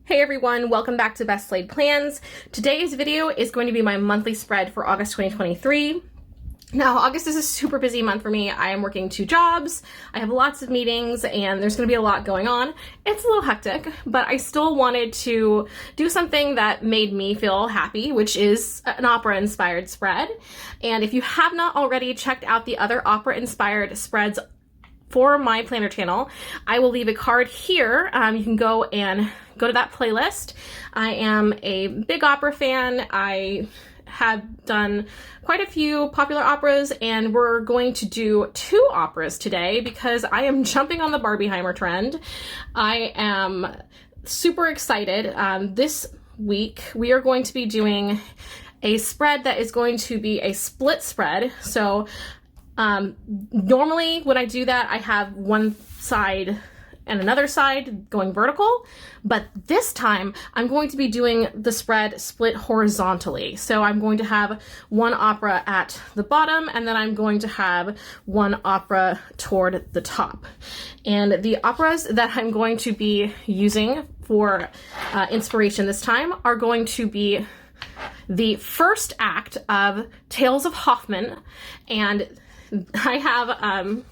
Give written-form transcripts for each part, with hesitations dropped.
Hey everyone, welcome back to Best Laid Plans. Today's video is going to be my monthly spread for August 2023. Now, August is a super busy month for me. I am working 2 jobs, I have lots of meetings, and there's going to be a lot going on. It's a little hectic, but I still wanted to do something that made me feel happy, which is an opera-inspired spread. And if you have not already checked out the other opera-inspired spreads for my planner channel, I will leave a card here. You can go to that playlist. I am a big opera fan. I have done quite a few popular operas, and we're going to do 2 operas today because I am jumping on the Barbenheimer trend. I am super excited. This week we are going to be doing a spread that is going to be a split spread. So normally when I do that, I have one side and another side going vertical, but this time I'm going to be doing the spread split horizontally. So I'm going to have one opera at the bottom, and then I'm going to have one opera toward the top. And the operas that I'm going to be using for inspiration this time are going to be the first act of Tales of Hoffmann, and I have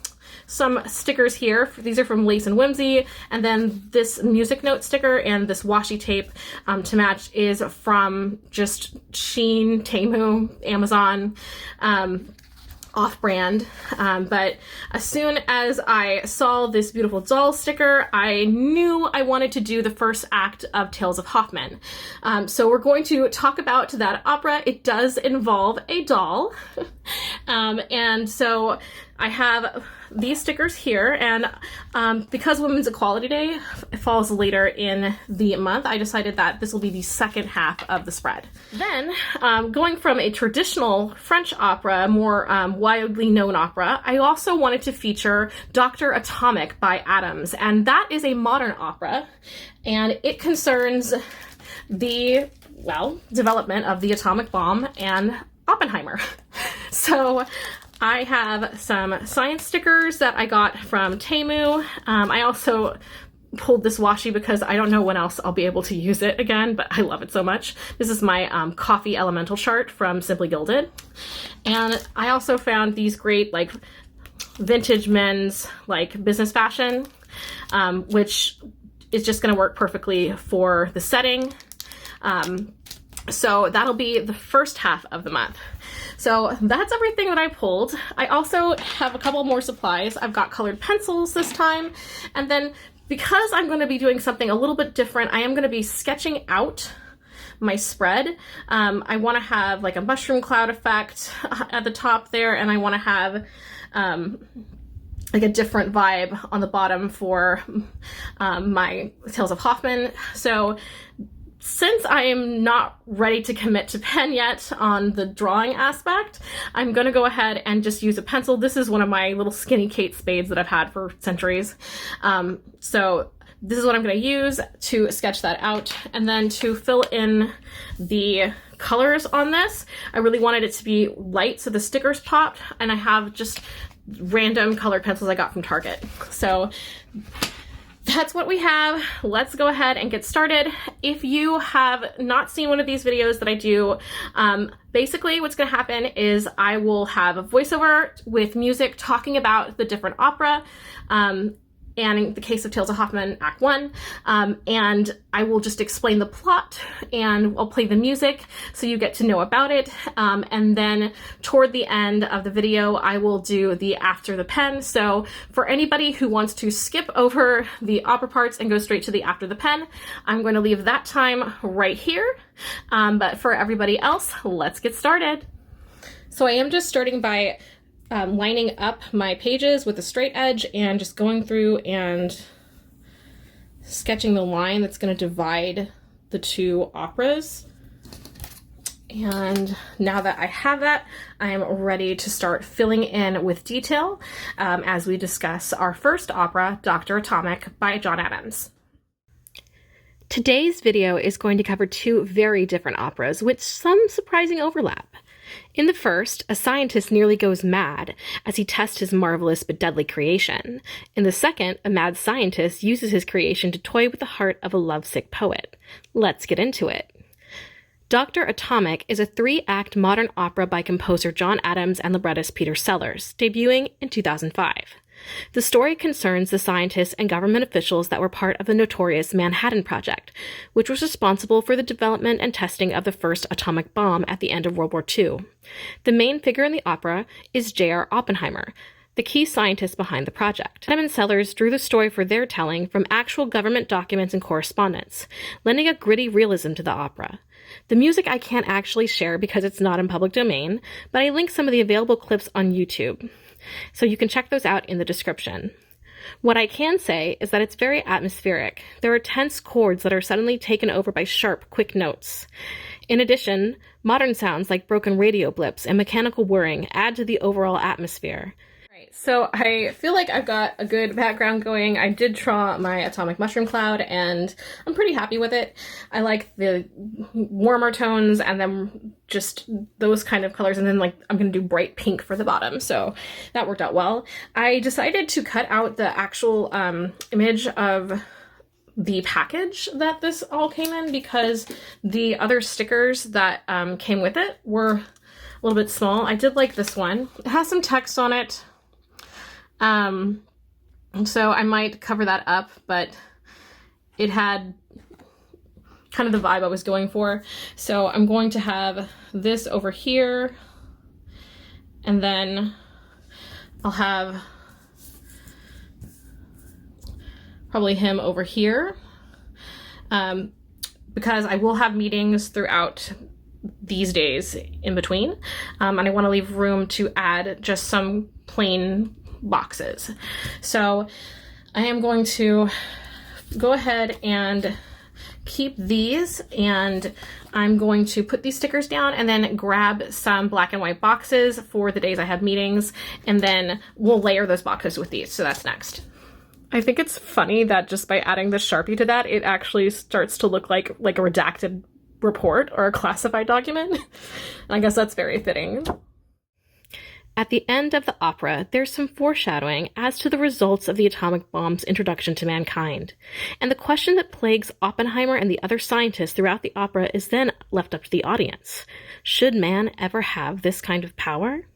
some stickers here. These are from Lace Whimsy, and then this music note sticker and this washi tape to match is from just Shein, Temu, Amazon, off-brand. But as soon as I saw this beautiful doll sticker, I knew I wanted to do the first act of Tales of Hoffmann. So we're going to talk about that opera. It does involve a doll. And so I have these stickers here, and because Women's Equality Day falls later in the month, I decided that this will be the second half of the spread. Then, going from a traditional French opera, more widely known opera, I also wanted to feature Dr. Atomic by Adams, and that is a modern opera, and it concerns the, well, development of the atomic bomb and Oppenheimer. So I have some science stickers that I got from Temu. I also pulled this washi because I don't know when else I'll be able to use it again, but I love it so much. This is my coffee elemental chart from Simply Gilded. And I also found these great like vintage men's like business fashion, which is just gonna work perfectly for the setting. So that'll be the first half of the month. So that's everything that I pulled. I also have a couple more supplies. I've got colored pencils this time. And then because I'm going to be doing something a little bit different, I am going to be sketching out my spread. I want to have like a mushroom cloud effect at the top there, and I want to have like a different vibe on the bottom for my Tales of Hoffmann. So since I am not ready to commit to pen yet on the drawing aspect, I'm going to go ahead and just use a pencil. This is one of my little skinny Kate spades that I've had for centuries. So this is what I'm going to use to sketch that out. And then to fill in the colors on this, I really wanted it to be light so the stickers popped, and I have just random colored pencils I got from Target. So that's what we have. Let's go ahead and get started. If you have not seen one of these videos that I do, basically what's going to happen is I will have a voiceover with music talking about the different opera, and in the case of Tales of Hoffmann, Act 1, and I will just explain the plot, and I'll play the music so you get to know about it, and then toward the end of the video, I will do the after the pen. So for anybody who wants to skip over the opera parts and go straight to the after the pen, I'm going to leave that time right here, but for everybody else, let's get started. So I am just starting by lining up my pages with a straight edge and just going through and sketching the line that's going to divide the 2 operas. And now that I have that, I am ready to start filling in with detail as we discuss our first opera, Dr. Atomic by John Adams. Today's video is going to cover 2 very different operas with some surprising overlap. In the first, a scientist nearly goes mad as he tests his marvelous but deadly creation. In the second, a mad scientist uses his creation to toy with the heart of a lovesick poet. Let's get into it. Dr. Atomic is a 3-act modern opera by composer John Adams and librettist Peter Sellers, debuting in 2005. The story concerns the scientists and government officials that were part of the notorious Manhattan Project, which was responsible for the development and testing of the first atomic bomb at the end of World War II. The main figure in the opera is Gerard Oppenheimer, the key scientist behind the project. Adams and Sellers drew the story for their telling from actual government documents and correspondence, lending a gritty realism to the opera. The music I can't actually share because it's not in public domain, but I linked some of the available clips on YouTube, so you can check those out in the description. What I can say is that it's very atmospheric. There are tense chords that are suddenly taken over by sharp, quick notes. In addition, modern sounds like broken radio blips and mechanical whirring add to the overall atmosphere. So I feel like I've got a good background going. I did draw my atomic mushroom cloud and I'm pretty happy with it. I like the warmer tones and then just those kind of colors, and then like I'm gonna do bright pink for the bottom, so that worked out well. I decided to cut out the actual image of the package that this all came in because the other stickers that came with it were a little bit small. I did like this one. It has some text on it. So I might cover that up, but it had kind of the vibe I was going for. So I'm going to have this over here, and then I'll have probably him over here, because I will have meetings throughout these days in between, and I want to leave room to add just some plain boxes. So I am going to go ahead and keep these, and I'm going to put these stickers down and then grab some black and white boxes for the days I have meetings, and then we'll layer those boxes with these. So that's next. I think it's funny that just by adding the Sharpie to that, it actually starts to look like a redacted report or a classified document. And I guess that's very fitting. At the end of the opera, there's some foreshadowing as to the results of the atomic bomb's introduction to mankind. And the question that plagues Oppenheimer and the other scientists throughout the opera is then left up to the audience. Should man ever have this kind of power?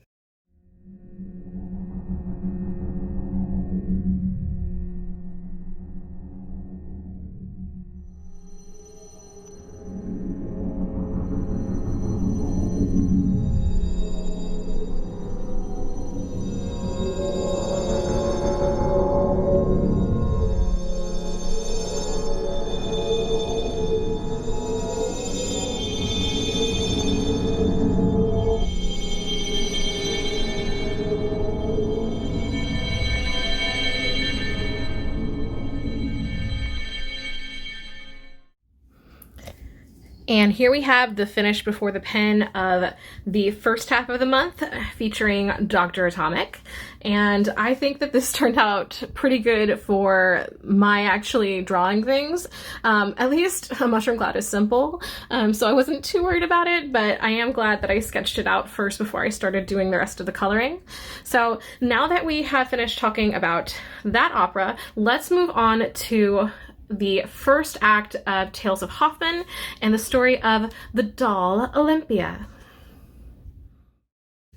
And here we have the finish before the pen of the first half of the month featuring Dr. Atomic. And I think that this turned out pretty good for my actually drawing things. At least a mushroom cloud is simple, so I wasn't too worried about it, but I am glad that I sketched it out first before I started doing the rest of the coloring. So now that we have finished talking about that opera, let's move on to the first act of Tales of Hoffmann and the story of the doll Olympia.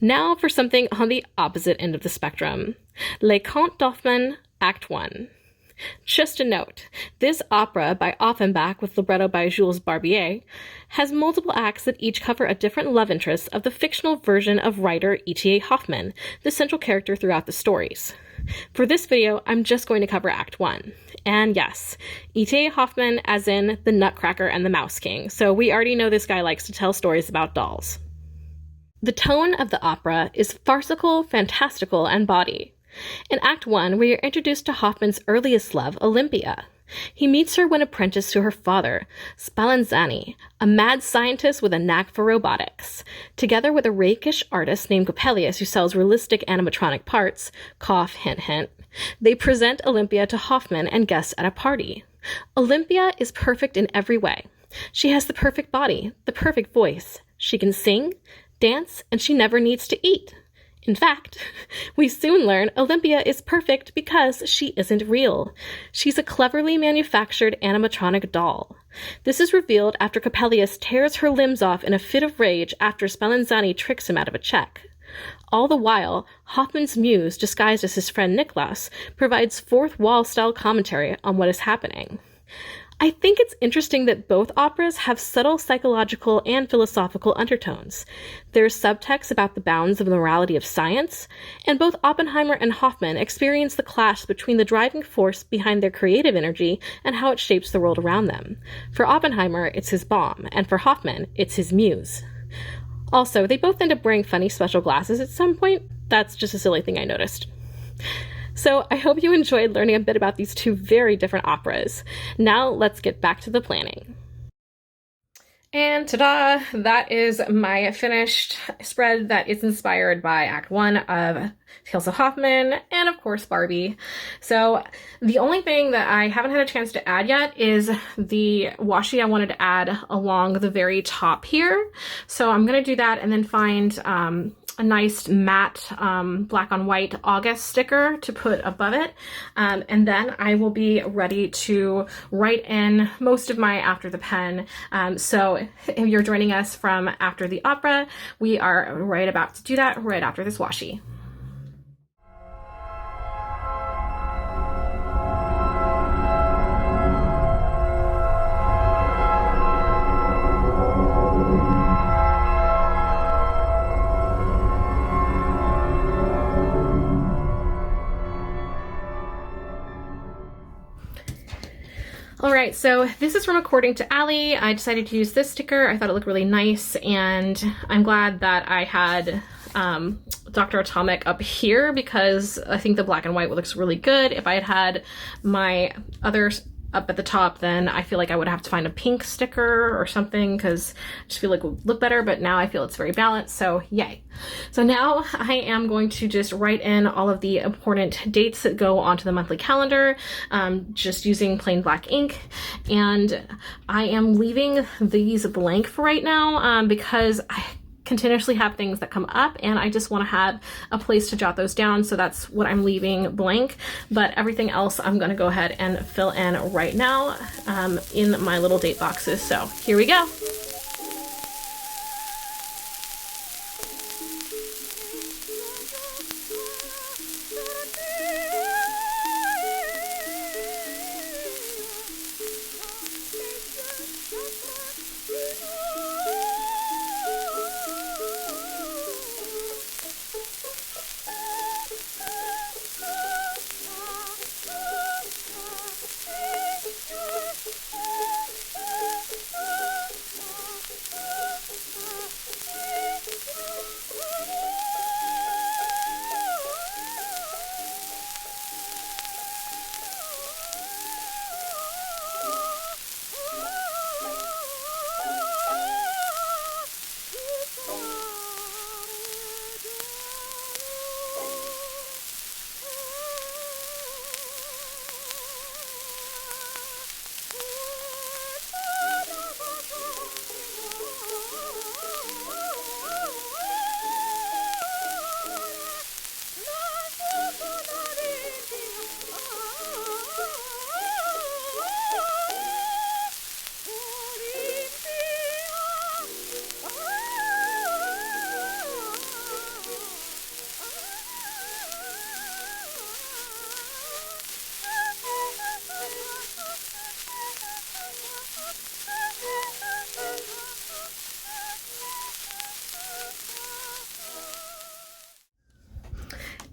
Now for something on the opposite end of the spectrum. Les Contes D'Hoffmann, Act 1. Just a note, this opera by Offenbach with libretto by Jules Barbier has multiple acts that each cover a different love interest of the fictional version of writer E.T.A. Hoffmann, the central character throughout the stories. For this video, I'm just going to cover Act 1. And yes, E.T.A. Hoffmann as in the Nutcracker and the Mouse King, so we already know this guy likes to tell stories about dolls. The tone of the opera is farcical, fantastical, and bawdy. In Act 1, we are introduced to Hoffmann's earliest love, Olympia. He meets her when apprenticed to her father, Spallanzani, a mad scientist with a knack for robotics. Together with a rakish artist named Coppelius who sells realistic animatronic parts, cough, hint, hint, they present Olympia to Hoffmann and guests at a party. Olympia is perfect in every way. She has the perfect body, the perfect voice. She can sing, dance, and she never needs to eat. In fact, we soon learn Olympia is perfect because she isn't real. She's a cleverly manufactured animatronic doll. This is revealed after Coppelius tears her limbs off in a fit of rage after Spallanzani tricks him out of a check. All the while, Hoffmann's muse, disguised as his friend Niklas, provides fourth wall-style commentary on what is happening. I think it's interesting that both operas have subtle psychological and philosophical undertones. There's subtext about the bounds of the morality of science, and both Oppenheimer and Hoffmann experience the clash between the driving force behind their creative energy and how it shapes the world around them. For Oppenheimer, it's his bomb, and for Hoffmann, it's his muse. Also, they both end up wearing funny special glasses at some point. That's just a silly thing I noticed. So I hope you enjoyed learning a bit about these two very different operas. Now let's get back to the planning. And ta-da! That is my finished spread that is inspired by Act 1 of Tales of Hoffmann and, of course, Barbie. So the only thing that I haven't had a chance to add yet is the washi I wanted to add along the very top here. So I'm going to do that and then find a nice matte black on white August sticker to put above it. And then I will be ready to write in most of my After the Pen. So if you're joining us from after the opera, we are right about to do that right after this washi. Alright, so this is from According to Allie. I decided to use this sticker. I thought it looked really nice, and I'm glad that I had Dr. Atomic up here because I think the black and white looks really good. If I had had my others up at the top, then I feel like I would have to find a pink sticker or something because I just feel like it would look better, but now I feel it's very balanced, so yay. So now I am going to just write in all of the important dates that go onto the monthly calendar, just using plain black ink, and I am leaving these blank for right now because I continuously have things that come up and I just want to have a place to jot those down, so that's what I'm leaving blank. But everything else I'm going to go ahead and fill in right now in my little date boxes. So here we go.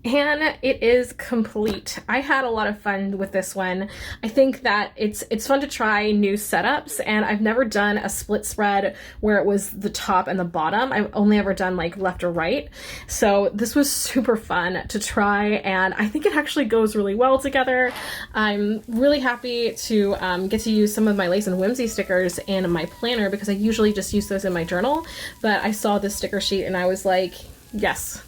And it is complete. I had a lot of fun with this one. I think that it's fun to try new setups, and I've never done a split spread where it was the top and the bottom. I've only ever done like left or right. So this was super fun to try, and I think it actually goes really well together. I'm really happy to get to use some of my Lace and Whimsy stickers in my planner because I usually just use those in my journal, but I saw this sticker sheet and I was like, yes.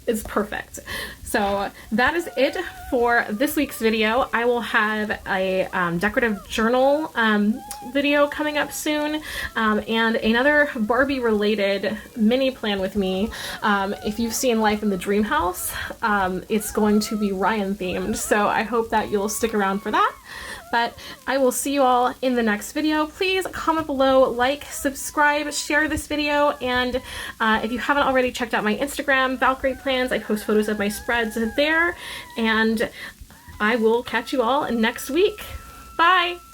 is perfect. So that is it for this week's video. I will have a decorative journal video coming up soon, and another Barbie related mini plan with me. If you've seen Life in the Dream House, it's going to be Ryan themed, so I hope that you'll stick around for that. But I will see you all in the next video. Please comment below, like, subscribe, share this video, and if you haven't already checked out my Instagram, Valkyrie Plans, I post photos of my spreads there, and I will catch you all next week. Bye!